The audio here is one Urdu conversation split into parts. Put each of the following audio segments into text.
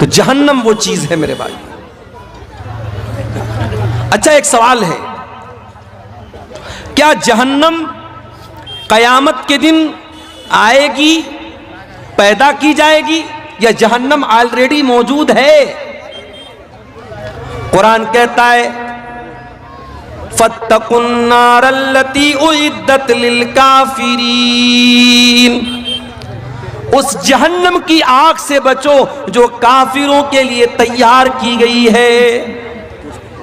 تو جہنم وہ چیز ہے میرے بھائی. اچھا ایک سوال ہے، کیا جہنم قیامت کے دن آئے گی، پیدا کی جائے گی، یا جہنم آلریڈی موجود ہے؟ قرآن کہتا ہے فَاتَّقُوا النَّارَ الَّتِي أُعِدَّتْ لِلْكَافِرِينَ، اس جہنم کی آگ سے بچو جو کافروں کے لیے تیار کی گئی ہے.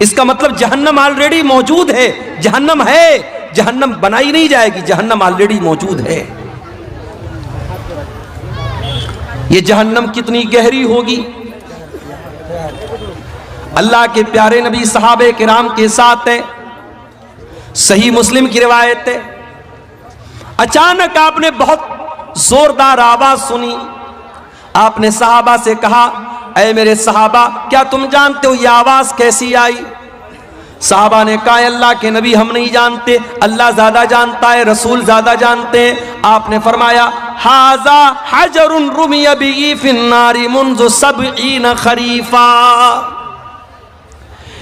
اس کا مطلب جہنم آلریڈی موجود ہے، جہنم ہے، جہنم بنائی نہیں جائے گی، جہنم آلریڈی موجود ہے. یہ جہنم کتنی گہری ہوگی؟ اللہ کے پیارے نبی صحابہ کرام کے ساتھ ہے، صحیح مسلم کی روایت ہے، اچانک آپ نے بہت زوردار آواز سنی. آپ نے صحابہ سے کہا اے میرے صحابہ کیا تم جانتے ہو یہ آواز کیسی آئی؟ صحابہ نے کہا اللہ کے نبی ہم نہیں جانتے، اللہ زیادہ جانتا ہے، رسول زیادہ جانتے ہیں. آپ نے فرمایا ھذا حجر رمی بہ فی النار منذ 70 خریفا،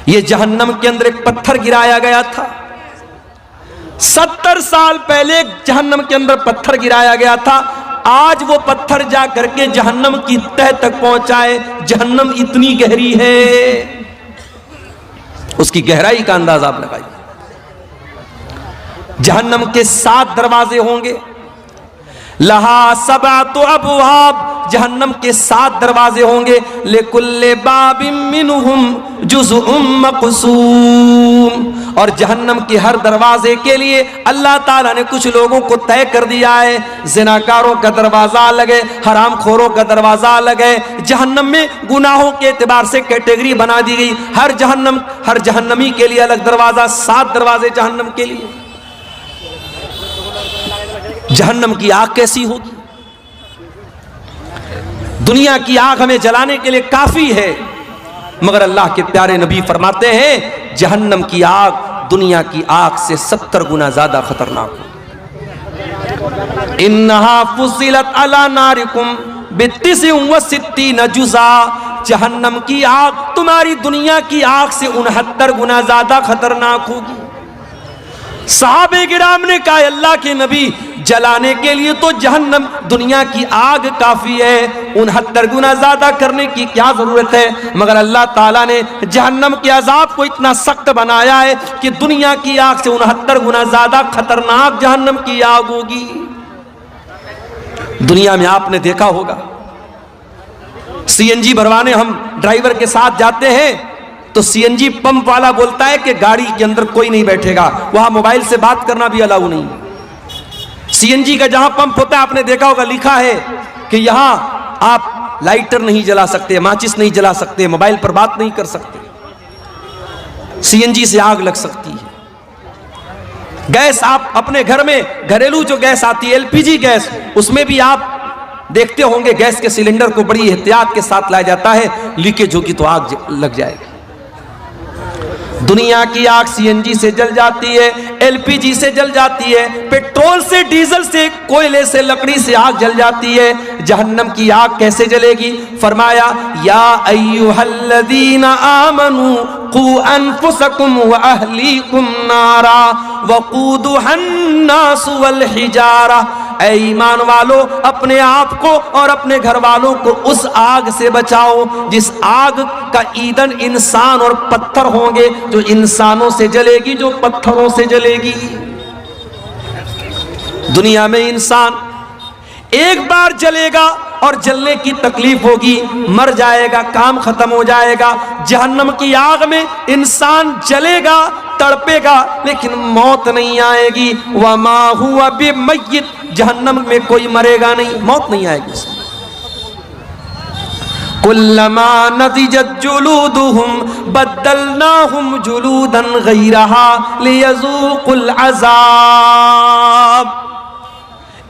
یہ جہنم کے اندر ایک پتھر گرایا گیا تھا، 70 سال پہلے جہنم کے اندر پتھر گرایا گیا تھا. آج وہ پتھر جا کر کے جہنم کی تہ تک پہنچائے. جہنم اتنی گہری ہے، اس کی گہرائی کا اندازہ آپ لگائیے. جہنم کے 7 دروازے ہوں گے، لہا 7 ابواب، جہنم کے 7 دروازے ہوں گے، لکل باب منہم جزء مقسوم، اور جہنم کے ہر دروازے کے لیے اللہ تعالیٰ نے کچھ لوگوں کو طے کر دیا ہے. زناکاروں کا دروازہ الگ ہے، حرام خوروں کا دروازہ الگ ہے. جہنم میں گناہوں کے اعتبار سے کیٹیگری بنا دی گئی، ہر جہنمی کے لیے الگ دروازہ، 7 دروازے جہنم کے لیے. جہنم کی آگ کیسی ہوگی؟ دنیا کی آگ ہمیں جلانے کے لیے کافی ہے، مگر اللہ کے پیارے نبی فرماتے ہیں جہنم کی آگ دنیا کی آگ سے 70 گنا زیادہ خطرناک ہے. انہا فصلت علی نارکم ب69 جزا، جہنم کی آگ تمہاری دنیا کی آگ سے 69 گنا زیادہ خطرناک ہوگی. صحابہ کرام نے کہا اللہ کے نبی جلانے کے لیے تو جہنم دنیا کی آگ کافی ہے، 69 گنا زیادہ کرنے کی کیا ضرورت ہے؟ مگر اللہ تعالیٰ نے جہنم کے عذاب کو اتنا سخت بنایا ہے کہ دنیا کی آگ سے 69 گنا زیادہ خطرناک جہنم کی آگ ہوگی. دنیا میں آپ نے دیکھا ہوگا سی این جی بھروانے ہم ڈرائیور کے ساتھ جاتے ہیں تو سی این جی پمپ والا بولتا ہے کہ گاڑی کے اندر کوئی نہیں بیٹھے گا، وہاں موبائل سے بات کرنا بھی الاؤ نہیں. سی این جی کا جہاں پمپ ہوتا ہے آپ نے دیکھا ہوگا لکھا ہے کہ یہاں آپ لائٹر نہیں جلا سکتے، ماچس نہیں جلا سکتے، موبائل پر بات نہیں کر سکتے. سی این جی سے آگ لگ سکتی ہے. گیس آپ اپنے گھر میں گھریلو جو گیس آتی ہے ایل پی جی گیس، اس میں بھی آپ دیکھتے ہوں گے گیس کے سلنڈر کو بڑی احتیاط کے ساتھ لایا جاتا ہے، لیکیج ہوگی تو آگ لگ جائے گی. دنیا کی آگ سی این جی سے جل جاتی ہے، ایل پی جی سے جل جاتی ہے، پیٹرول سے، ڈیزل سے، کوئلے سے، لکڑی سے آگ جل جاتی ہے. جہنم کی آگ کیسے جلے گی؟ فرمایا یا ایھا الذین آمنوا قوا انفسکم واہلیکم نارا وقودھا الناس والحجارہ، اے ایمان والو اپنے آپ کو اور اپنے گھر والوں کو اس آگ سے بچاؤ جس آگ کا ایندھن انسان اور پتھر ہوں گے، جو انسانوں سے جلے گی، جو پتھروں سے جلے گی. دنیا میں انسان ایک بار جلے گا اور جلنے کی تکلیف ہوگی، مر جائے گا، کام ختم ہو جائے گا. جہنم کی آگ میں انسان جلے گا، تڑپے گا، لیکن موت نہیں آئے گی. وما ہوا بمیت، جہنم میں کوئی مرے گا نہیں، موت نہیں آئے گی اس میں. کلما نضجت جلودہم بدلناہم جلودا غیرہا لیذوقوا العذاب.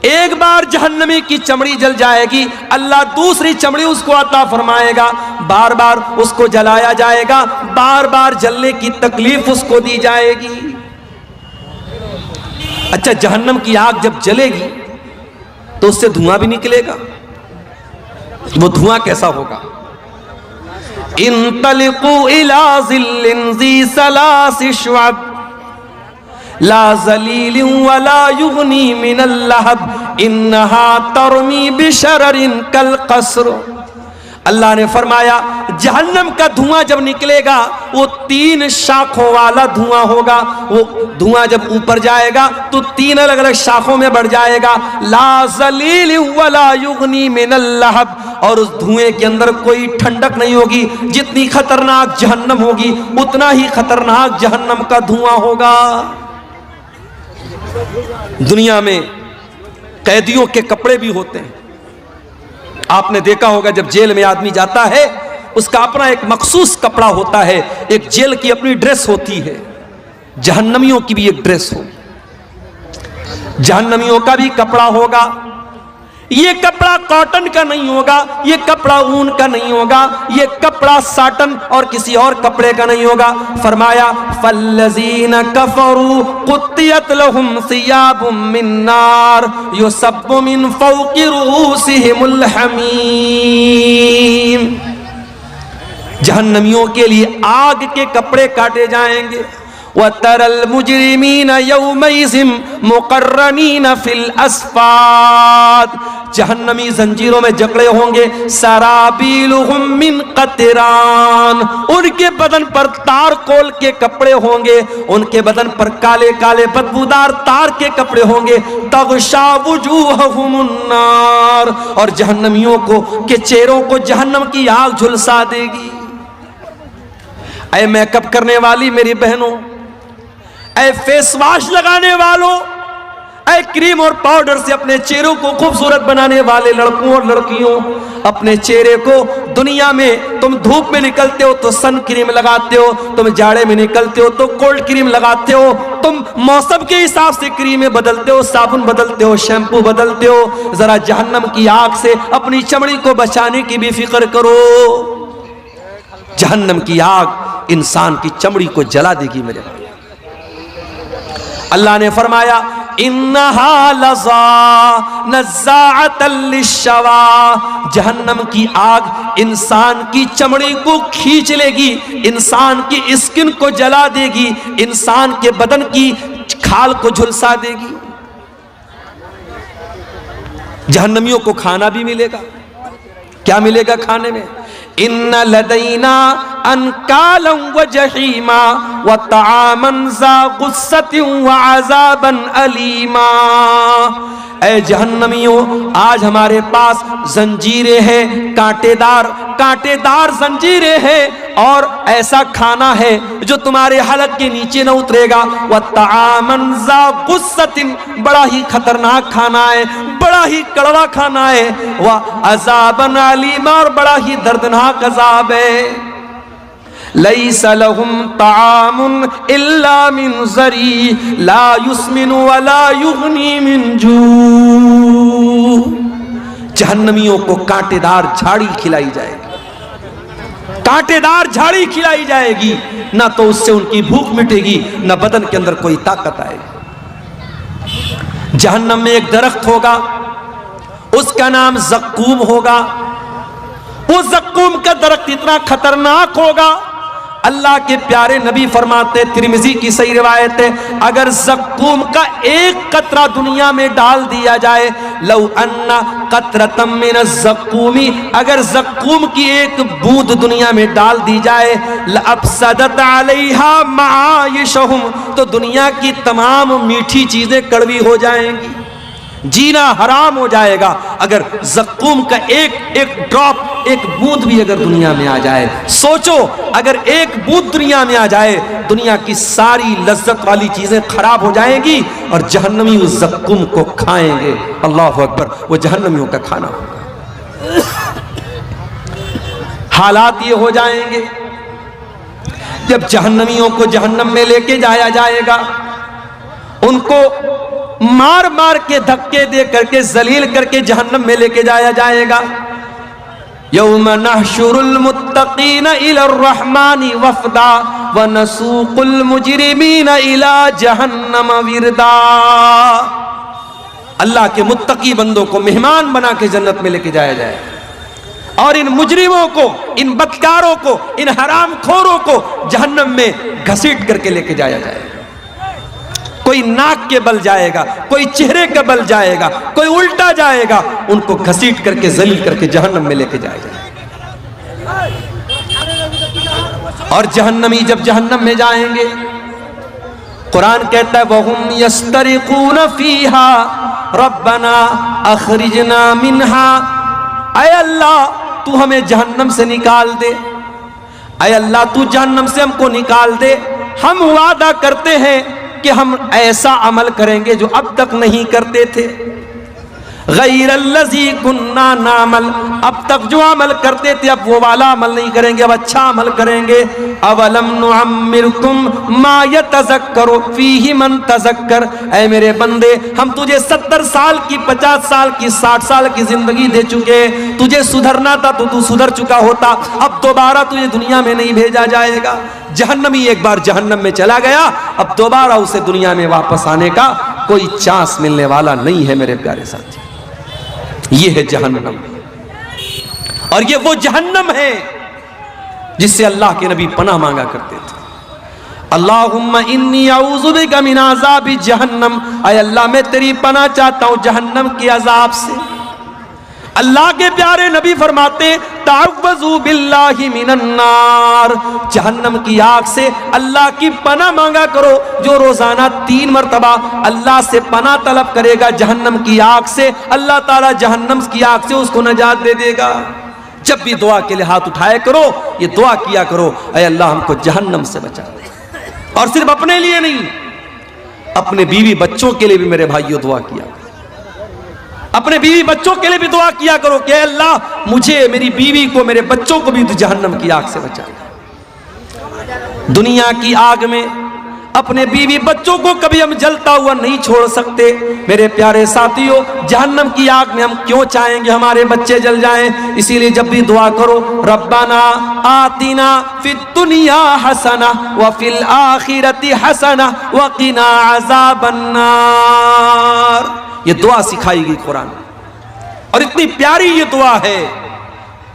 ایک بار جہنمی کی چمڑی جل جائے گی، اللہ دوسری چمڑی اس کو عطا فرمائے گا، بار بار اس کو جلایا جائے گا، بار بار جلنے کی تکلیف اس کو دی جائے گی. اچھا جہنم کی آگ جب جلے گی تو اس سے دھواں بھی نکلے گا. وہ دھواں کیسا ہوگا؟ انطلقوا الى ظل ذی ثلاث شعب لا ذلیل ولا یغنی من اللہب انہا ترمی بشرر کالقصر۔ اللہ نے فرمایا جہنم کا دھواں جب نکلے گا وہ 3 شاخوں والا دھواں ہوگا، وہ دھواں جب اوپر جائے گا تو 3 الگ الگ شاخوں میں بڑھ جائے گا، لا ذلیل ولا یغنی من اللہب، اور اس دھوئیں کے اندر کوئی ٹھنڈک نہیں ہوگی، جتنی خطرناک جہنم ہوگی اتنا ہی خطرناک جہنم کا دھواں ہوگا۔ دنیا میں قیدیوں کے کپڑے بھی ہوتے ہیں، آپ نے دیکھا ہوگا جب جیل میں آدمی جاتا ہے اس کا اپنا ایک مخصوص کپڑا ہوتا ہے، ایک جیل کی اپنی ڈریس ہوتی ہے، جہنمیوں کی بھی ایک ڈریس ہو، جہنمیوں کا بھی کپڑا ہوگا، یہ کپڑا کاٹن کا نہیں ہوگا، یہ کپڑا اون کا نہیں ہوگا، یہ کپڑا ساٹن اور کسی اور کپڑے کا نہیں ہوگا۔ فرمایا فالذین کفروا قطعت لهم ثیاب من نار یصب من فوق رؤوسهم الحمیم، جہنمیوں کے لیے آگ کے کپڑے کاٹے جائیں گے۔ وَتَرَى الْمُجْرِمِينَ يَوْمَئِذٍ مُقَرَّنِينَ فِي الْأَصْفَادِ، جہنمی زنجیروں میں جکڑے ہوں گے، سَرَابِيلُهُم مِّن قَطِرَانٍ، ان کے بدن پر تار کول کے کپڑے ہوں گے، ان کے بدن پر کالے کالے بدبودار تار کے کپڑے ہوں گے، تَغْشَى وُجُوهَهُمُ النَّارِ، اور جہنمیوں کو کے چہروں کو جہنم کی آگ جھلسا دے گی۔ اے میک اپ کرنے والی میری بہنوں، اے فیس واش لگانے والوں، اے کریم اور پاؤڈر سے اپنے چہروں کو خوبصورت بنانے والے لڑکوں اور لڑکیوں، اپنے چہرے کو دنیا میں تم دھوپ میں نکلتے ہو تو سن کریم لگاتے ہو، تم جاڑے میں نکلتے ہو تو کولڈ کریم لگاتے ہو، تم موسم کے حساب سے کریمیں بدلتے ہو، صابن بدلتے ہو، شیمپو بدلتے ہو، ذرا جہنم کی آگ سے اپنی چمڑی کو بچانے کی بھی فکر کرو۔ جہنم کی آگ انسان کی چمڑی کو جلا دے گی میرے بھائی۔ اللہ نے فرمایا انہا لظا نزاعۃ للشوا، جہنم کی آگ انسان کی چمڑی کو کھینچ لے گی، انسان کی اسکن کو جلا دے گی، انسان کے بدن کی کھال کو جھلسا دے گی۔ جہنمیوں کو کھانا بھی ملے گا، کیا ملے گا کھانے میں؟ ان لدینا انکالا وجحیما وطعاما ذا غصۃ وعذابا علیما، اے جہنمیوں آج ہمارے پاس زنجیریں ہیں، کانٹے دار زنجیریں ہیں، اور ایسا کھانا ہے جو تمہارے حلق کے نیچے نہ اترے گا، وطعاما ذا غصۃ، بڑا ہی خطرناک کھانا ہے، بڑا ہی کڑوا کھانا ہے، وعذابا علیما، اور بڑا ہی دردناک عذاب ہے۔ لیس لهم طعام الا من ضریع لا یسمن ولا یغنی من جوع، جہنمیوں کو کانٹے دار جھاڑی کھلائی جائے گی، کانٹے دار جھاڑی کھلائی جائے گی، نہ تو اس سے ان کی بھوک مٹے گی نہ بدن کے اندر کوئی طاقت آئے گی۔ جہنم میں ایک درخت ہوگا، اس کا نام زقوم ہوگا، وہ زقوم کا درخت اتنا خطرناک ہوگا، اللہ کے پیارے نبی فرماتے، ترمذی کی صحیح روایت ہے، اگر زقوم کا ایک قطرہ دنیا میں ڈال دیا جائے، لو ان قطرۃ من الزقوم، اگر زقوم کی ایک بوند دنیا میں ڈال دی جائے، لافسدت علیہا معایشہم، تو دنیا کی تمام میٹھی چیزیں کڑوی ہو جائیں گی، جینا حرام ہو جائے گا۔ اگر زقوم کا ایک ڈراپ، ایک بوند بھی اگر دنیا میں آ جائے، سوچو اگر ایک بوند دنیا میں آ جائے، دنیا کی ساری لذت والی چیزیں خراب ہو جائیں گی، اور جہنمی اس زقوم کو کھائیں گے۔ اللہ اکبر، وہ جہنمیوں کا کھانا ہوگا۔ حالات یہ ہو جائیں گے جب جہنمیوں کو جہنم میں لے کے جایا جائے گا، ان کو مار مار کے دھکے دے کر کے ذلیل کر کے جہنم میں لے کے جایا جائے گا۔ یوم نحشر المتقین الی الرحمن وفدا ونسوق المجرمین الی جہنم وردا، اللہ کے متقی بندوں کو مہمان بنا کے جنت میں لے کے جایا جائے، اور ان مجرموں کو، ان بدکاروں کو، ان حرام خوروں کو جہنم میں گھسیٹ کر کے لے کے جایا جائے گا۔ کوئی ناک کے بل جائے گا، کوئی چہرے کے بل جائے گا، کوئی الٹا جائے گا، ان کو گھسیٹ کر کے ذلیل کر کے جہنم میں لے کے جایا جائے گا۔ اور جہنمی جب جہنم میں جائیں گے، قرآن کہتا ہے وَهُمْ يَسْتَرِقُونَ فِيهَا رَبَّنَا أَخْرِجْنَا مِنْهَا، اے اللہ تو ہمیں جہنم سے نکال دے، اے اللہ تو جہنم سے ہم کو نکال دے، ہم وعدہ کرتے ہیں کہ ہم ایسا عمل کریں گے جو اب تک نہیں کرتے تھے، غیر الذی کننا نعمل، اب تک جو عمل کرتے تھے اب وہ والا عمل نہیں کریں گے، اب اچھا عمل کریں گے۔ اولم نعمرکم ما یتذکر فیہ من تذکر، اے میرے بندے ہم تجھے 70 سال کی، 50 سال کی، 60 سال کی زندگی دے چکے، تجھے سدھرنا تھا تو سدھر چکا ہوتا، اب دوبارہ تجھے دنیا میں نہیں بھیجا جائے گا۔ جہنمی ایک بار جہنم میں چلا گیا، اب دوبارہ اسے دنیا میں واپس آنے کا کوئی چانس ملنے والا نہیں ہے میرے پیارے ساتھی۔ یہ ہے جہنم، اور یہ وہ جہنم ہے جس سے اللہ کے نبی پناہ مانگا کرتے تھے۔ اللہم انی اعوذ بک من عذاب جہنم، اے اللہ میں تیری پناہ چاہتا ہوں جہنم کے عذاب سے۔ اللہ کے پیارے نبی فرماتے تعوذوا باللہ من النار، جہنم کی آگ سے اللہ کی پناہ مانگا کرو۔ جو روزانہ 3 مرتبہ اللہ سے پناہ طلب کرے گا جہنم کی آگ سے، اللہ تعالیٰ جہنم کی آگ سے اس کو نجات دے دے گا۔ جب بھی دعا کے لیے ہاتھ اٹھائے کرو، یہ دعا کیا کرو اے اللہ ہم کو جہنم سے بچا دے۔ اور صرف اپنے لیے نہیں، اپنے بیوی بچوں کے لیے بھی میرے بھائیوں دعا کیا کرو، اپنے بیوی بچوں کے لیے بھی دعا کیا کرو کہ اے اللہ مجھے، میری بیوی کو، میرے بچوں کو بھی تو جہنم کی آگ سے بچا دے۔ دنیا کی آگ میں اپنے بیوی بچوں کو کبھی ہم جلتا ہوا نہیں چھوڑ سکتے میرے پیارے ساتھیوں، جہنم کی آگ میں ہم کیوں چاہیں گے ہمارے بچے جل جائیں؟ اسی لیے جب بھی دعا کرو ربنا آتنا فی الدنیا حسنہ وفی الآخرۃ حسنہ وقنا عذاب النار، یہ دعا سکھائی گئی قرآن میں، اور اتنی پیاری یہ دعا ہے۔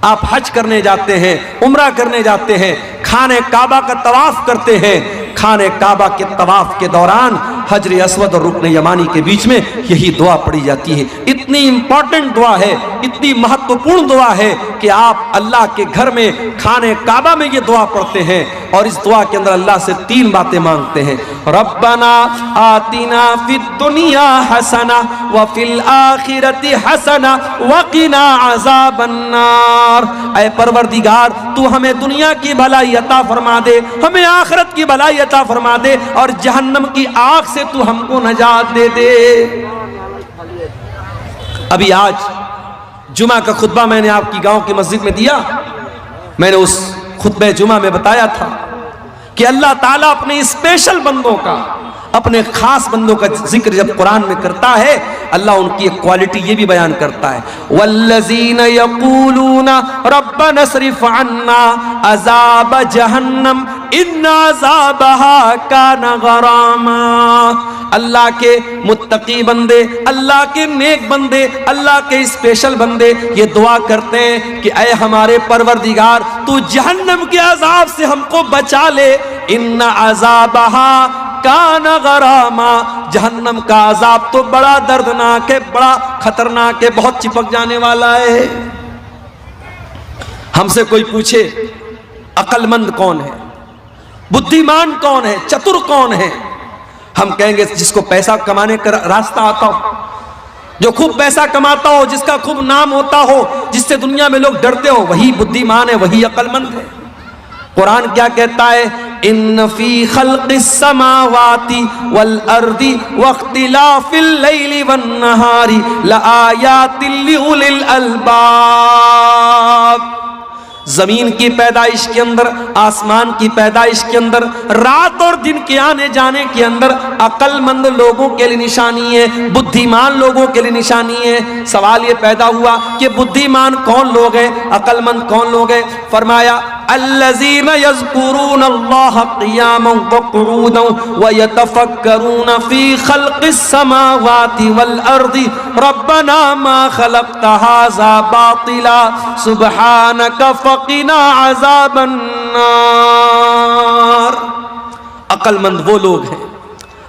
آپ حج کرنے جاتے ہیں، عمرہ کرنے جاتے ہیں، خانہ کعبہ کا طواف کرتے ہیں، خانہ کعبہ کے طواف کے دوران حجر اسود اور رکن یمانی کے بیچ میں یہی دعا پڑھی جاتی ہے۔ اتنی امپورٹنٹ دعا ہے، اتنی مہتوپورن دعا ہے کہ آپ اللہ کے گھر میں خانہ کعبہ میں یہ دعا پڑھتے ہیں، اور اس دعا کے اندر اللہ سے 3 باتیں مانگتے ہیں۔ ربنا آتنا فی الدنیا حسنہ وفی الآخرۃ حسنہ وقنا عذاب النار، اے پروردگار تو ہمیں دنیا کی بھلائی عطا فرما دے، ہمیں آخرت کی بھلائی عطا فرما دے، اور جہنم کی آگ سے تو ہم کو نجات دے دے۔ ابھی آج جمعہ کا خطبہ میں نے آپ کی گاؤں کی مسجد میں دیا، میں نے اس خطبہ جمعہ میں بتایا تھا کہ اللہ تعالیٰ اپنے اسپیشل بندوں کا، اپنے خاص بندوں کا ذکر جب قرآن میں کرتا ہے، اللہ ان کی ایک کوالٹی یہ بھی بیان کرتا ہے والذین یقولون ربنا اصرف عنا عذاب جہنم ان عذابها کان غراما، اللہ کے متقی بندے، اللہ کے نیک بندے، اللہ کے اسپیشل بندے یہ دعا کرتے ہیں کہ اے ہمارے پروردگار تو جہنم کے عذاب سے ہم کو بچا لے، ان عذابها کان غراما، جہنم کا عذاب تو بڑا دردناک ہے، بڑا خطرناک ہے، بہت چپک جانے والا ہے۔ ہم سے کوئی پوچھے عقل مند کون ہے، بدھیمان کون ہے، چتر کون ہے، ہم کہیں گے جس کو پیسہ کمانے کا راستہ آتا ہو، جو خوب پیسہ کماتا ہو، جس کا خوب نام ہوتا ہو، جس سے دنیا میں لوگ ڈرتے ہو، وہی بدھیمان ہے، وہی عقل مند ہے۔ قرآن کیا کہتا ہے؟ ان فی خلق السماوات والارض واختلاف اللیل والنہار لآیات لأولی الالباب، زمین کی پیدائش کے اندر، آسمان کی پیدائش کے اندر، رات اور دن کے آنے جانے کے اندر عقل مند لوگوں کے لیے نشانی ہے، بدھیمان لوگوں کے لیے نشانی ہے۔ سوال یہ پیدا ہوا کہ بدھیمان کون لوگ ہیں، عقل مند کون لوگ ہیں؟ فرمایا الذین یذکرون اللہ قیاما وقعودا ویتفکرون فی خلق السماوات والارض ربنا ما خلقت ھذا باطلا سبحانک فقنا عذاب النار. عقل مند وہ لوگ ہیں،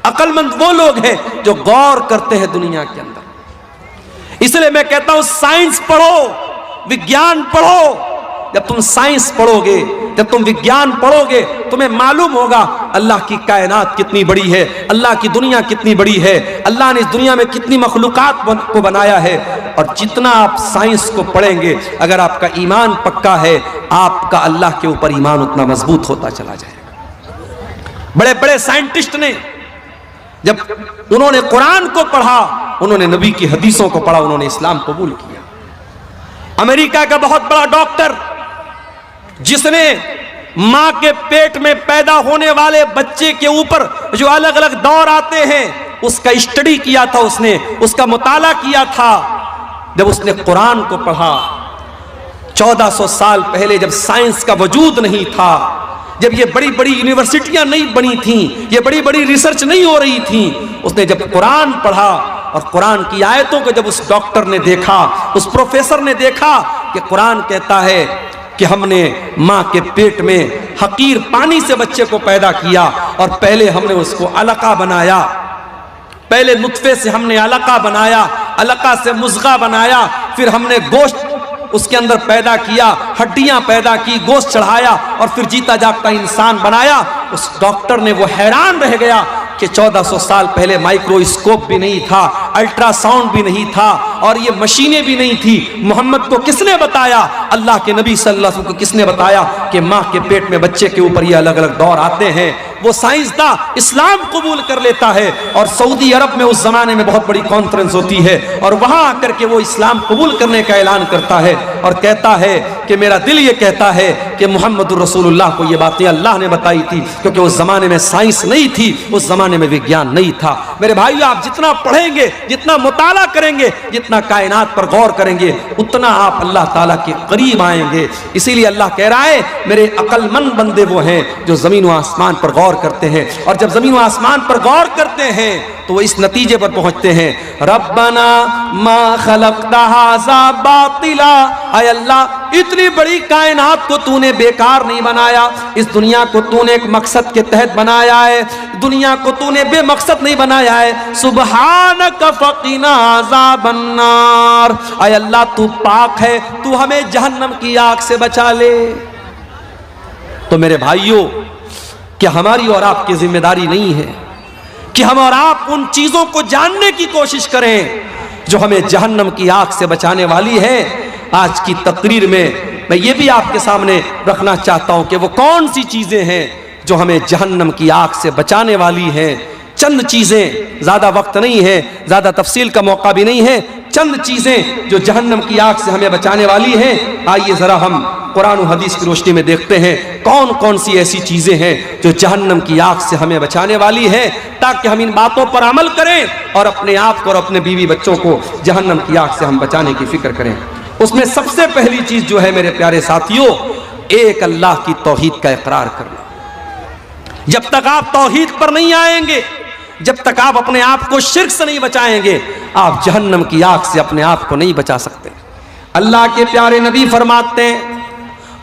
عقل مند وہ لوگ ہیں جو غور کرتے ہیں دنیا کے اندر. اس لیے میں کہتا ہوں سائنس پڑھو، وگیان پڑھو. جب تم سائنس پڑھو گے، جب تم وگیان پڑھو گے، تمہیں معلوم ہوگا اللہ کی کائنات کتنی بڑی ہے، اللہ کی دنیا کتنی بڑی ہے، اللہ نے اس دنیا میں کتنی مخلوقات کو بنایا ہے. اور جتنا آپ سائنس کو پڑھیں گے، اگر آپ کا ایمان پکا ہے، آپ کا اللہ کے اوپر ایمان اتنا مضبوط ہوتا چلا جائے گا. بڑے بڑے سائنٹسٹ نے جب انہوں نے قرآن کو پڑھا، انہوں نے نبی کی حدیثوں کو پڑھا، انہوں نے اسلام قبول کیا. امریکہ کا بہت بڑا ڈاکٹر جس نے ماں کے پیٹ میں پیدا ہونے والے بچے کے اوپر جو الگ الگ دور آتے ہیں اس کا اسٹڈی کیا تھا، اس کا مطالعہ کیا تھا. جب اس نے قرآن کو پڑھا 1400 سال پہلے، جب سائنس کا وجود نہیں تھا، جب یہ بڑی بڑی یونیورسٹیاں نہیں بنی تھیں، یہ بڑی بڑی ریسرچ نہیں ہو رہی تھی، اس نے جب قرآن پڑھا اور قرآن کی آیتوں کو جب اس ڈاکٹر نے دیکھا، اس پروفیسر نے دیکھا کہ قرآن کہتا ہے کہ ہم نے ماں کے پیٹ میں حقیر پانی سے بچے کو پیدا کیا اور پہلے ہم نے اس کو علقہ بنایا، پہلے نطفے سے ہم نے علقہ بنایا، علقہ سے مضغہ بنایا، پھر ہم نے گوشت اس کے اندر پیدا کیا، ہڈیاں پیدا کی، گوشت چڑھایا اور پھر جیتا جاگتا انسان بنایا. اس ڈاکٹر نے وہ حیران رہ گیا کہ 1400 سال پہلے مائکروسکوپ بھی نہیں تھا، الٹرا ساؤنڈ بھی نہیں تھا اور یہ مشینیں بھی نہیں تھی. محمد کو کس نے بتایا؟ اللہ کے نبی صلی اللہ علیہ وسلم کو کس نے بتایا کہ ماں کے پیٹ میں بچے کے اوپر یہ الگ الگ دور آتے ہیں؟ وہ سائنسداں اسلام قبول کر لیتا ہے اور سعودی عرب میں اس زمانے میں بہت بڑی کانفرنس ہوتی ہے اور وہاں آ کر کے وہ اسلام قبول کرنے کا اعلان کرتا ہے اور کہتا ہے کہ میرا دل یہ کہتا ہے کہ محمد الرسول اللہ کو یہ باتیں اللہ نے بتائی تھی، کیونکہ اس زمانے میں سائنس نہیں تھی، اس زمانے میں وگیان نہیں تھا. میرے بھائیو، آپ جتنا پڑھیں گے، جتنا مطالعہ کریں گے، جتنا کائنات پر غور کریں گے، اتنا آپ اللہ تعالیٰ کے قریب آئیں گے. اسی لیے اللہ کہہ رہا ہے میرے عقل مند بندے وہ ہیں جو زمین و آسمان پر غور کرتے ہیں، اور جب زمین و آسمان پر غور کرتے ہیں تو وہ اس نتیجے پر پہنچتے ہیں ربنا ما خلقت ھذا باطلا. اے اللہ، اتنی بڑی کائنات کو تو نے بیکار نہیں بنایا، اس دنیا کو تو نے ایک مقصد کے تحت بنایا ہے، دنیا کو تو نے بے مقصد نہیں بنایا ہے. سبحانک فقنا عذاب النار. اے اللہ، تو پاک ہے، تو ہمیں جہنم کی آگ سے بچا لے. تو میرے بھائیوں، کہ ہماری اور آپ کی ذمہ داری نہیں ہے کہ ہم اور آپ ان چیزوں کو جاننے کی کوشش کریں جو ہمیں جہنم کی آگ سے بچانے والی ہے. آج کی تقریر میں میں یہ بھی آپ کے سامنے رکھنا چاہتا ہوں کہ وہ کون سی چیزیں ہیں جو ہمیں جہنم کی آگ سے بچانے والی ہیں. چند چیزیں، زیادہ وقت نہیں ہے، زیادہ تفصیل کا موقع بھی نہیں ہے، چند چیزیں جو جہنم کی آگ سے ہمیں بچانے والی ہیں. آئیے ذرا ہم قرآن و حدیث کی روشنی میں دیکھتے ہیں کون کون سی ایسی چیزیں ہیں جو جہنم کی آگ سے ہمیں بچانے والی ہیں، تاکہ ہم ان باتوں پر عمل کریں اور اپنے آپ کو اور اپنے بیوی بچوں کو جہنم کی آگ سے ہم بچانے کی فکر کریں. اس میں سب سے پہلی چیز جو ہے میرے پیارے ساتھیوں، ایک اللہ کی توحید کا اقرار کرنا. جب تک آپ توحید پر نہیں آئیں گے، جب تک آپ اپنے آپ کو شرک سے نہیں بچائیں گے، آپ جہنم کی آگ سے اپنے آپ کو نہیں بچا سکتے. اللہ کے پیارے نبی فرماتے ہیں،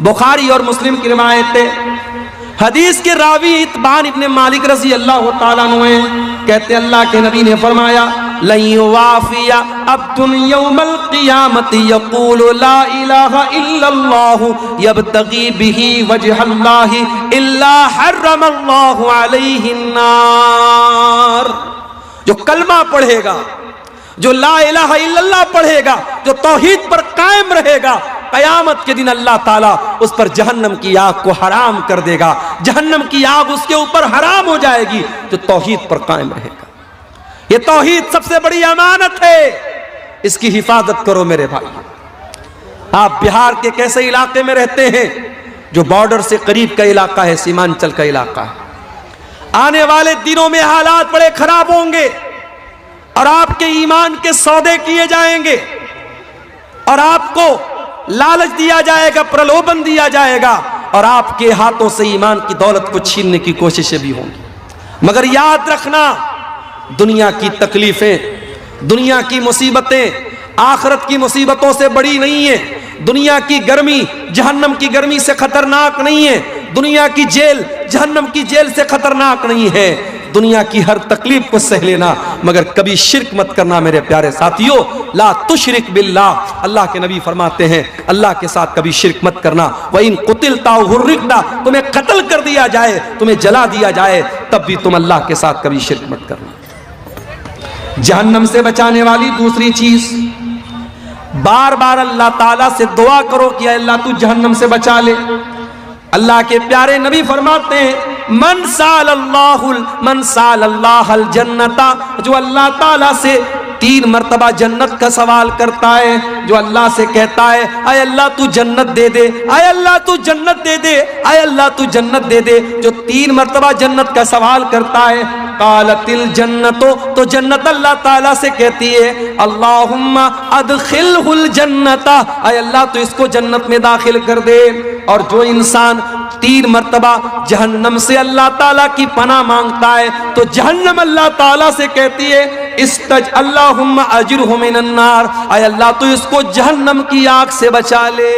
بخاری اور مسلم کی روایت ہے، حدیث کے راوی اتبان ابن مالک رضی اللہ تعالیٰ عنہ ہیں، کہتے اللہ کے نبی نے فرمایا لن یوافی عبد یوم القیامت یقول لا الہ الا اللہ یبتغی بہ وجہ اللہ الا حرم اللہ علیہ النار. جو کلمہ پڑھے گا، جو لا الہ الا اللہ پڑھے گا، جو توحید پر قائم رہے گا، قیامت کے دن اللہ تعالیٰ اس پر جہنم کی آگ کو حرام کر دے گا. جہنم کی آگ اس کے اوپر حرام ہو جائے گی جو توحید پر قائم رہے گا. یہ توحید سب سے بڑی امانت ہے، اس کی حفاظت کرو میرے بھائی. آپ بہار کے کیسے علاقے میں رہتے ہیں جو بارڈر سے قریب کا علاقہ ہے، سیمانچل کا علاقہ ہے. آنے والے دنوں میں حالات بڑے خراب ہوں گے اور آپ کے ایمان کے سودے کیے جائیں گے اور آپ کو لالچ دیا جائے گا، پرلوبن دیا جائے گا اور آپ کے ہاتھوں سے ایمان کی دولت کو چھیننے کی کوششیں بھی ہوں گی، مگر یاد رکھنا دنیا کی تکلیفیں، دنیا کی مصیبتیں آخرت کی مصیبتوں سے بڑی نہیں ہیں۔ دنیا کی گرمی جہنم کی گرمی سے خطرناک نہیں ہے، دنیا کی جیل جہنم کی جیل سے خطرناک نہیں ہے۔ دنیا کی ہر تکلیف کو سہ لینا، مگر کبھی شرک مت کرنا میرے پیارے ساتھیوں۔ لا تشرک باللہ، اللہ کے نبی فرماتے ہیں اللہ کے ساتھ کبھی شرک مت کرنا۔ وَإِن قُتِلْتَ أَوْ حُرِّقْتَ، تمہیں قتل کر دیا جائے، تمہیں جلا دیا جائے، تب بھی تم اللہ کے ساتھ کبھی شرک مت کرنا۔ جہنم سے بچانے والی دوسری چیز، بار بار اللہ تعالیٰ سے دعا کرو کہ اے اللہ تو جہنم سے بچا لے۔ اللہ کے پیارے نبی فرماتے ہیں من سال اللہ الجنت، جو اللہ تعالیٰ سے 3 مرتبہ جنت کا سوال کرتا ہے، جو اللہ سے کہتا ہے اے اللہ تو جنت دے دے، اے اللہ تو جنت دے دے، اے اللہ تو جنت دے دے، جو 3 مرتبہ جنت کا سوال کرتا ہے، قالت الجنت، تو جنت اللہ تعالیٰ سے کہتی ہے اللہم ادخلہ الجنت، اے اللہ تو اس کو جنت میں داخل کر دے۔ اور جو انسان 3 مرتبہ جہنم سے اللہ تعالیٰ کی پناہ مانگتا ہے تو جہنم اللہ تعالیٰ سے کہتی ہے اللہم اجرہ من النار، اے اللہ تو اس کو جہنم کی آگ سے بچا لے۔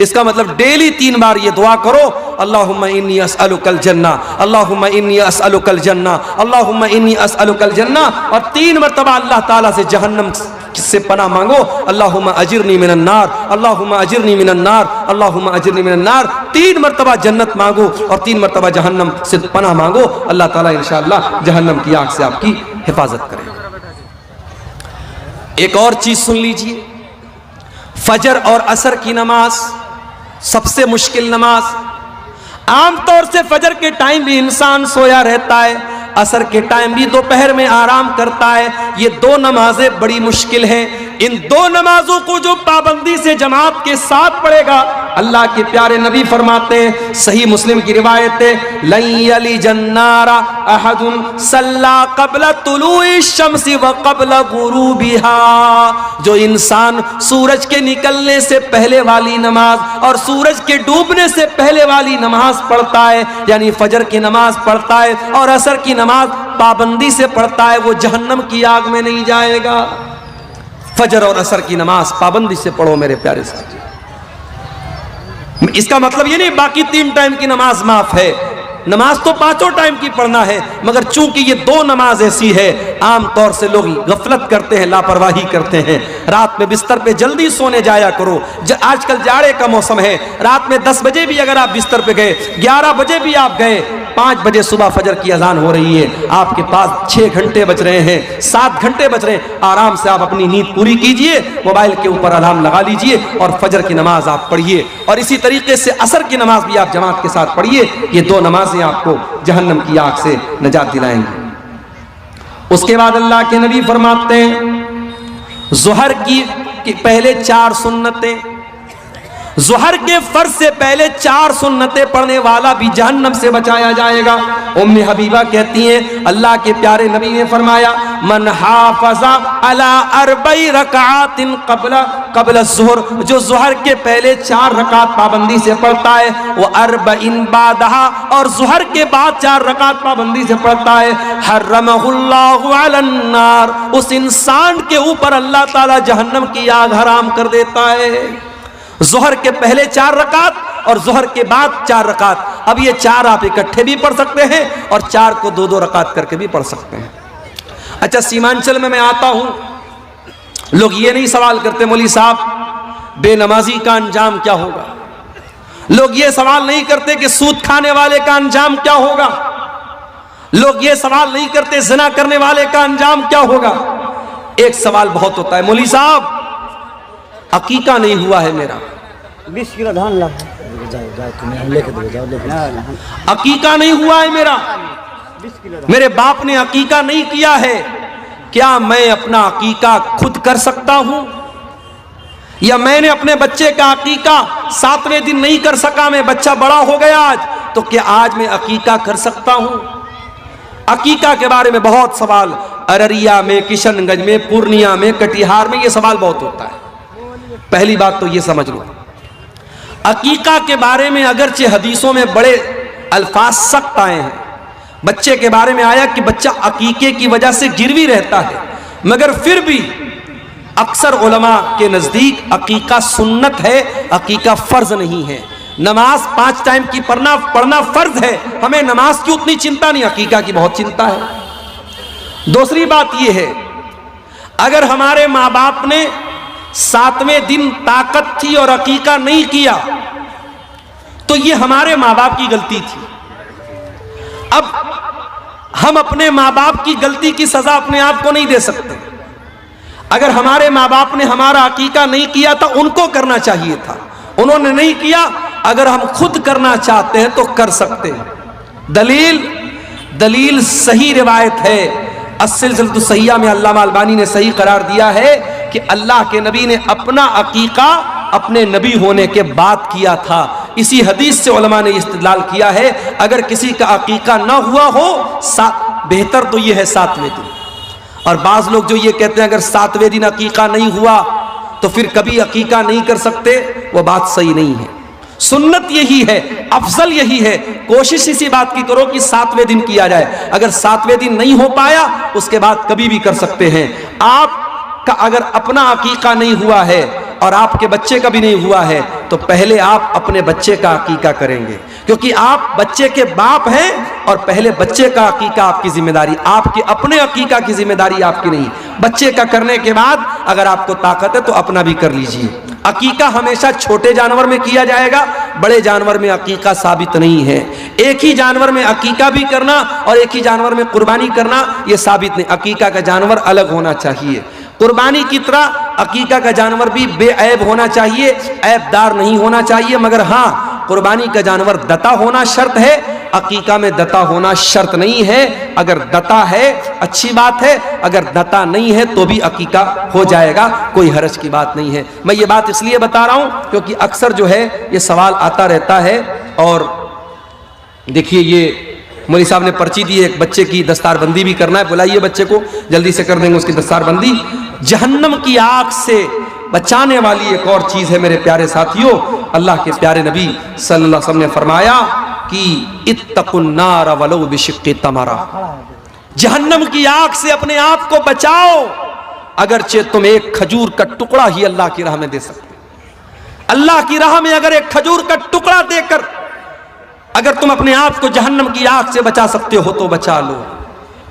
اس کا مطلب ڈیلی 3 بار یہ دعا کرو اللہم انی اسألک الجنہ، اللہم انی اسألک الجنہ، اللہم انی اسألک الجنہ، اور 3 مرتبہ اللہ تعالیٰ سے جہنم سے پناہ مانگو اللہم اجرنی من النار، اللہم اجرنی من النار، اللہم اجرنی من النار۔ 3 مرتبہ جنت مانگو اور 3 مرتبہ جہنم سے پناہ مانگو، اللہ تعالیٰ انشاءاللہ جہنم کی آگ سے آپ کی حفاظت کرے۔ ایک اور چیز سن لیجئے، فجر اور عصر کی نماز سب سے مشکل نماز۔ عام طور سے فجر کے ٹائم بھی انسان سویا رہتا ہے، عصر کے ٹائم بھی دوپہر میں آرام کرتا ہے۔ یہ 2 نمازیں بڑی مشکل ہیں۔ ان 2 نمازوں کو جو پابندی سے جماعت کے ساتھ پڑھے گا، اللہ کے پیارے نبی فرماتے ہیں، صحیح مسلم کی روایت ہے لن یلج النار احد صلی قبل طلوع الشمس وقبل غروبها، جو انسان سورج کے نکلنے سے پہلے والی نماز اور سورج کے ڈوبنے سے پہلے والی نماز پڑھتا ہے، یعنی فجر کی نماز پڑھتا ہے اور عصر کی نماز پابندی سے پڑھتا ہے، وہ جہنم کی آگ میں نہیں جائے گا۔ فجر اور عصر کی نماز پابندی سے پڑھو میرے پیارے ساتھی۔ اس کا مطلب یہ نہیں باقی 3 ٹائم کی نماز معاف ہے، نماز تو 5 ٹائم کی پڑھنا ہے، مگر چونکہ یہ 2 نماز ایسی ہے عام طور سے لوگ غفلت کرتے ہیں، لاپرواہی کرتے ہیں۔ رات میں بستر پہ جلدی سونے جایا کرو، آج کل جاڑے کا موسم ہے، رات میں 10 بجے بھی اگر آپ بستر پہ گئے، 11 بجے بھی آپ گئے، 5 بجے صبح فجر کی اذان ہو رہی ہے، آپ کے پاس 6 گھنٹے بچ رہے ہیں، 7 گھنٹے بچ رہے ہیں، آرام سے آپ اپنی نیند پوری کیجئے، موبائل کے اوپر الارم لگا لیجئے اور فجر کی نماز آپ پڑھیے، اور اسی طریقے سے عصر کی نماز بھی آپ جماعت کے ساتھ پڑھیے۔ یہ 2 نمازیں آپ کو جہنم کی آگ سے نجات دلائیں گے۔ اس کے بعد اللہ کے نبی فرماتے ہیں ظہر کی پہلے 4 سنتیں، ظہر کے فرض سے پہلے 4 سنتیں پڑھنے والا بھی جہنم سے بچایا جائے گا۔ ام حبیبہ کہتی ہیں اللہ کے پیارے نبی نے فرمایا من حافظ علی 4 رکعات قبل الظہر، جو ظہر کے پہلے 4 رکعت پابندی سے پڑھتا ہے، وہ 4 بعدها، اور ظہر کے بعد 4 رکعت پابندی سے پڑھتا ہے، حرمہ اللہ علی النار، اس انسان کے اوپر اللہ تعالی جہنم کی آگ حرام کر دیتا ہے۔ ظہر کے پہلے 4 رکعت اور ظہر کے بعد 4 رکعت، اب یہ 4 آپ اکٹھے بھی پڑھ سکتے ہیں اور 4 کو 2 رکعت کر کے بھی پڑھ سکتے ہیں۔ اچھا سیمانچل میں آتا ہوں، لوگ یہ نہیں سوال کرتے مولوی صاحب بے نمازی کا انجام کیا ہوگا، لوگ یہ سوال نہیں کرتے کہ سود کھانے والے کا انجام کیا ہوگا، لوگ یہ سوال نہیں کرتے زنا کرنے والے کا انجام کیا ہوگا۔ ایک سوال بہت ہوتا ہے مولوی صاحب عقیقہ نہیں ہوا ہے میرا، 20 کلو دھان لا عقیقہ نہیں ہوا ہے میرا، میرے باپ نے عقیقہ نہیں کیا ہے، کیا میں اپنا عقیقہ خود کر سکتا ہوں، یا میں نے اپنے بچے کا عقیقہ 7ویں دن نہیں کر سکا، میں بچہ بڑا ہو گیا آج، تو کیا آج میں عقیقہ کر سکتا ہوں۔ عقیقہ کے بارے میں بہت سوال ارریہ میں، کشن گنج میں، پورنیہ میں، کٹیہار میں یہ سوال بہت ہوتا ہے۔ پہلی بات تو یہ سمجھ لو عقیقہ کے بارے میں اگرچہ حدیثوں میں بڑے الفاظ سخت آئے ہیں، بچے کے بارے میں آیا کہ بچہ عقیقے کی وجہ سے گروی رہتا ہے، مگر پھر بھی اکثر علماء کے نزدیک عقیقہ سنت ہے، عقیقہ فرض نہیں ہے۔ نماز 5 ٹائم کی پڑھنا فرض ہے، ہمیں نماز کی اتنی چنتا نہیں، عقیقہ کی بہت چنتا ہے۔ دوسری بات یہ ہے، اگر ہمارے ماں باپ نے 7ویں دن طاقت تھی اور عقیقہ نہیں کیا تو یہ ہمارے ماں باپ کی غلطی تھی۔ اب ہم اپنے ماں باپ کی غلطی کی سزا اپنے آپ کو نہیں دے سکتے۔ اگر ہمارے ماں باپ نے ہمارا عقیقہ نہیں کیا تو ان کو کرنا چاہیے تھا، انہوں نے نہیں کیا۔ اگر ہم خود کرنا چاہتے ہیں تو کر سکتے ہیں۔ دلیل صحیح روایت ہے، السلسلۃ الصحیحہ میں علامہ البانی نے صحیح قرار دیا ہے کہ اللہ کے نبی نے اپنا عقیقہ اپنے نبی ہونے کے بعد کیا تھا۔ اسی حدیث سے علماء نے استدلال کیا ہے، اگر کسی کا عقیقہ نہ ہوا ہو بہتر تو یہ ہے 7ویں دن۔ اور بعض لوگ جو یہ کہتے ہیں اگر 7ویں دن عقیقہ نہیں ہوا تو پھر کبھی عقیقہ نہیں کر سکتے، وہ بات صحیح نہیں ہے۔ سنت یہی ہے، افضل یہی ہے، کوشش اسی بات کی کرو کہ 7ویں دن کیا جائے۔ اگر 7ویں دن نہیں ہو پایا اس کے بعد کبھی بھی کر سکتے ہیں۔ آپ کا اگر اپنا عقیقہ نہیں ہوا ہے اور آپ کے بچے کا بھی نہیں ہوا ہے تو پہلے آپ اپنے بچے کا عقیقہ کریں گے، کیونکہ آپ بچے کے باپ ہیں اور پہلے بچے کا عقیقہ آپ کی ذمہ داری، آپ کے اپنے عقیقہ کی ذمہ داری آپ کی نہیں۔ بچے کا کرنے کے بعد اگر آپ کو طاقت ہے تو اپنا بھی کر لیجئے۔ عقیقہ ہمیشہ چھوٹے جانور میں کیا جائے گا، بڑے جانور میں عقیقہ ثابت نہیں ہے۔ ایک ہی جانور میں عقیقہ بھی کرنا اور ایک ہی جانور میں قربانی کرنا یہ ثابت نہیں۔ عقیقہ کا جانور الگ ہونا چاہیے، قربانی کی طرح عقیقہ کا جانور بھی بے عیب ہونا چاہیے، عیب دار نہیں ہونا چاہیے، مگر ہاں قربانی کا جانور دتا ہونا شرط ہے، عقیقہ میں دتا ہونا شرط نہیں ہے۔ اگر دتا ہے اچھی بات ہے، اگر دتا نہیں ہے تو بھی عقیقہ ہو جائے گا، کوئی حرج کی بات نہیں ہے۔ میں یہ بات اس لیے بتا رہا ہوں کیونکہ اکثر جو ہے یہ سوال آتا رہتا ہے۔ اور دیکھیے یہ مولوی صاحب نے پرچی دی ہے، ایک بچے کی دستار بندی بھی کرنا ہے، بلائیے بچے کو، جلدی سے کر دیں گے اس کی دستار بندی۔ جہنم کی آگ سے بچانے والی ایک اور چیز ہے میرے پیارے ساتھیوں، اللہ کے پیارے نبی صلی اللہ علیہ وسلم نے فرمایا کہ اتقوا النار ولو بشق تمرہ، جہنم کی آگ سے اپنے آپ کو بچاؤ اگرچہ تم ایک کھجور کا ٹکڑا ہی اللہ کی راہ میں دے سکتے۔ اللہ کی راہ میں اگر ایک کھجور کا ٹکڑا دے کر اگر تم اپنے آپ کو جہنم کی آگ سے بچا سکتے ہو تو بچا لو۔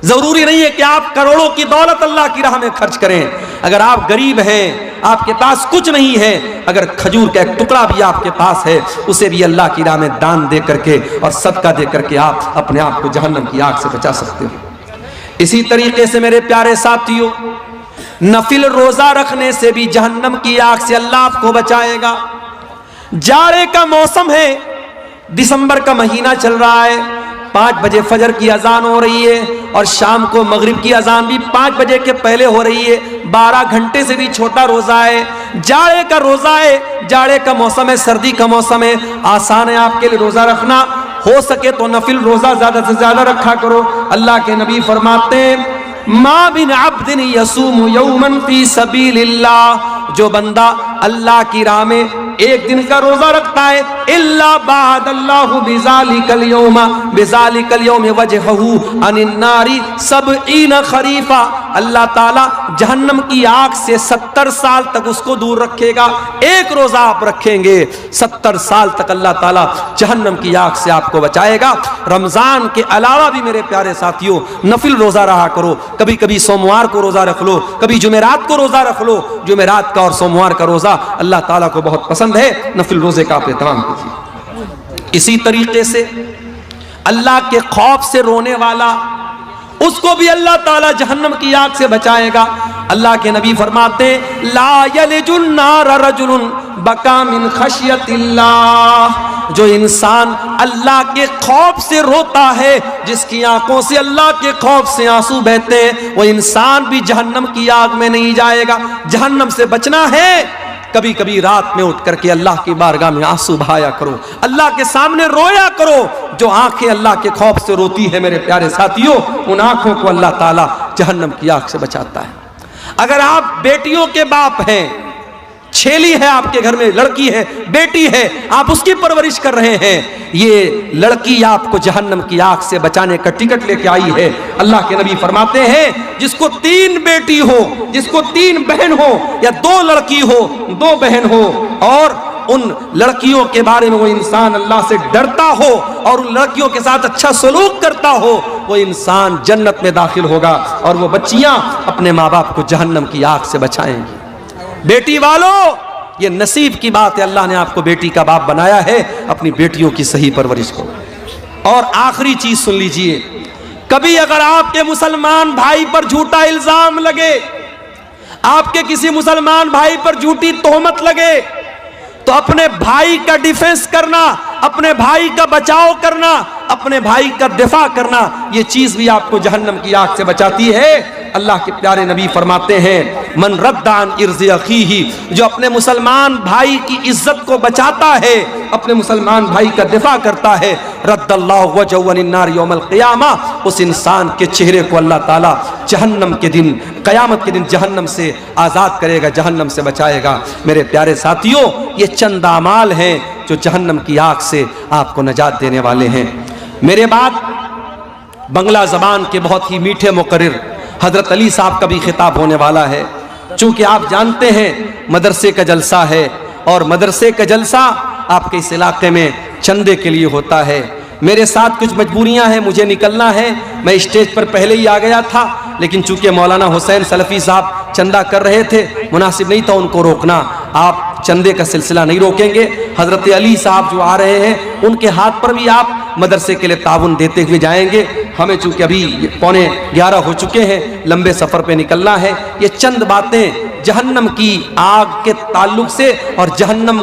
ضروری نہیں ہے کہ آپ کروڑوں کی دولت اللہ کی راہ میں خرچ کریں، اگر آپ غریب ہیں، آپ کے پاس کچھ نہیں ہے، اگر کھجور کا ایک ٹکڑا بھی آپ کے پاس ہے اسے بھی اللہ کی راہ میں دان دے کر کے اور صدقہ دے کر کے آپ اپنے آپ کو جہنم کی آگ سے بچا سکتے ہو۔ اسی طریقے سے میرے پیارے ساتھیوں، نفل روزہ رکھنے سے بھی جہنم کی آگ سے اللہ آپ کو بچائے گا۔ جاڑے کا موسم ہے، دسمبر کا مہینہ چل رہا ہے، 5 بجے فجر کی اذان ہو رہی ہے اور شام کو مغرب کی اذان بھی 5 بجے کے پہلے ہو رہی ہے، 12 گھنٹے سے بھی چھوٹا روزہ ہے، جاڑے کا روزہ ہے، جاڑے کا موسم ہے، سردی کا موسم ہے، آسان ہے آپ کے لیے روزہ رکھنا، ہو سکے تو نفل روزہ زیادہ سے زیادہ رکھا کرو۔ اللہ کے نبی فرماتے ہیں ما بن عبد یصوم یوما فی سبیل اللہ، جو بندہ اللہ کی راہ میں ایک دن کا روزہ رکھتا ہے، الا بعد اللہ بذالک اليوم وجہہ عن النار 70 خریفہ، اللہ تعالی جہنم کی آگ سے 70 سال تک اس کو دور رکھے گا۔ ایک روزہ آپ رکھیں گے 70 سال تک اللہ تعالی جہنم کی آگ سے آپ کو بچائے گا۔ رمضان کے علاوہ بھی میرے پیارے ساتھیوں نفل روزہ رہا کرو، کبھی کبھی سوموار کو روزہ رکھ لو، کبھی جمعرات کو روزہ رکھ لو، جمعرات کا اور سوموار کا روزہ اللہ تعالیٰ کو بہت پسند ہے، نفل روزے کا آپ اہتمام کیجیے۔ اسی طریقے سے اللہ کے خوف سے رونے والا، اس کو بھی اللہ تعالیٰ جہنم کی آگ سے بچائے گا۔ اللہ کے نبی فرماتے ہیں لا یلج النار رجل بکا من خشیت اللہ، جو انسان اللہ کے خوف سے روتا ہے، جس کی آنکھوں سے اللہ کے خوف سے آنسو بہتے ہیں، وہ انسان بھی جہنم کی آگ میں نہیں جائے گا۔ جہنم سے بچنا ہے، کبھی کبھی رات میں اٹھ کر کے اللہ کی بارگاہ میں آنسو بہایا کرو، اللہ کے سامنے رویا کرو۔ جو آنکھیں اللہ کے خوف سے روتی ہے میرے پیارے ساتھیوں، ان آنکھوں کو اللہ تعالیٰ جہنم کی آگ سے بچاتا ہے۔ اگر آپ بیٹیوں کے باپ ہیں چھیلی ہے آپ کے گھر میں، لڑکی ہے، بیٹی ہے، آپ اس کی پرورش کر رہے ہیں، یہ لڑکی آپ کو جہنم کی آگ سے بچانے کا ٹکٹ لے کے آئی ہے۔ اللہ کے نبی فرماتے ہیں جس کو 3 بیٹی ہو، جس کو 3 بہن ہو، یا 2 لڑکی ہو 2 بہن ہو، اور ان لڑکیوں کے بارے میں وہ انسان اللہ سے ڈرتا ہو اور ان لڑکیوں کے ساتھ اچھا سلوک کرتا ہو، وہ انسان جنت میں داخل ہوگا اور وہ بچیاں اپنے ماں باپ کو جہنم کی آگ سے بچائیں گی۔ بیٹی والو، یہ نصیب کی بات ہے، اللہ نے آپ کو بیٹی کا باپ بنایا ہے، اپنی بیٹیوں کی صحیح پرورش کرو۔ اور آخری چیز سن لیجئے، کبھی اگر آپ کے مسلمان بھائی پر جھوٹا الزام لگے، آپ کے کسی مسلمان بھائی پر جھوٹی تہمت لگے، تو اپنے بھائی کا ڈیفنس کرنا، اپنے بھائی کا بچاؤ کرنا، اپنے بھائی کا دفاع کرنا، یہ چیز بھی آپ کو جہنم کی آگ سے بچاتی ہے۔ اللہ کے پیارے نبی فرماتے ہیں من رد عن عرض اخیہ، جو اپنے مسلمان بھائی کی عزت کو بچاتا ہے، اپنے مسلمان بھائی کا دفاع کرتا ہے، رد اللہ وجہہ عن النار یوم القیامہ، اس انسان کے چہرے کو اللہ تعالیٰ جہنم کے دن، قیامت کے دن جہنم سے آزاد کرے گا، جہنم سے بچائے گا۔ میرے پیارے ساتھیوں، یہ چند اعمال ہیں جو جہنم کی آگ سے آپ کو نجات دینے والے ہیں۔ میرے بعد بنگلہ زبان کے بہت ہی میٹھے مقرر حضرت علی صاحب کا بھی خطاب ہونے والا ہے۔ چونکہ آپ جانتے ہیں مدرسے کا جلسہ ہے، اور مدرسے کا جلسہ آپ کے اس علاقے میں چندے کے لیے ہوتا ہے۔ میرے ساتھ کچھ مجبوریاں ہیں، مجھے نکلنا ہے، میں اسٹیج پر پہلے ہی آ گیا تھا، لیکن چونکہ مولانا حسین سلفی صاحب چندہ کر رہے تھے، مناسب نہیں تھا ان کو روکنا۔ آپ چندے کا سلسلہ نہیں روکیں گے، حضرت علی صاحب جو آ رہے ہیں ان کے ہاتھ پر بھی آپ مدرسے کے لیے تعاون دیتے ہوئے جائیں گے۔ ہمیں چونکہ ابھی 11:15 ہو چکے ہیں، لمبے سفر پہ نکلنا ہے۔ یہ چند باتیں جہنم کی آگ کے تعلق سے اور جہنم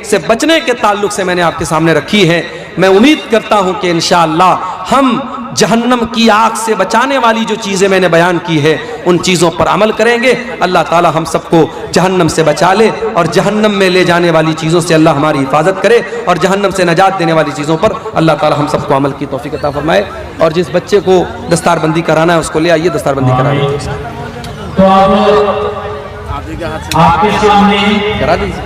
سے بچنے کے تعلق سے میں نے آپ کے سامنے رکھی ہے۔ میں امید کرتا ہوں کہ انشاءاللہ ہم جہنم کی آگ سے بچانے والی جو چیزیں میں نے بیان کی ہے ان چیزوں پر عمل کریں گے۔ اللہ تعالی ہم سب کو جہنم سے بچا لے، اور جہنم میں لے جانے والی چیزوں سے اللہ ہماری حفاظت کرے، اور جہنم سے نجات دینے والی چیزوں پر اللہ تعالی ہم سب کو عمل کی توفیق عطا فرمائے۔ اور جس بچے کو دستار بندی کرانا ہے اس کو لے آئیے، دستار بندی کرانا تو آپ کے سامنے کرا دیجیے۔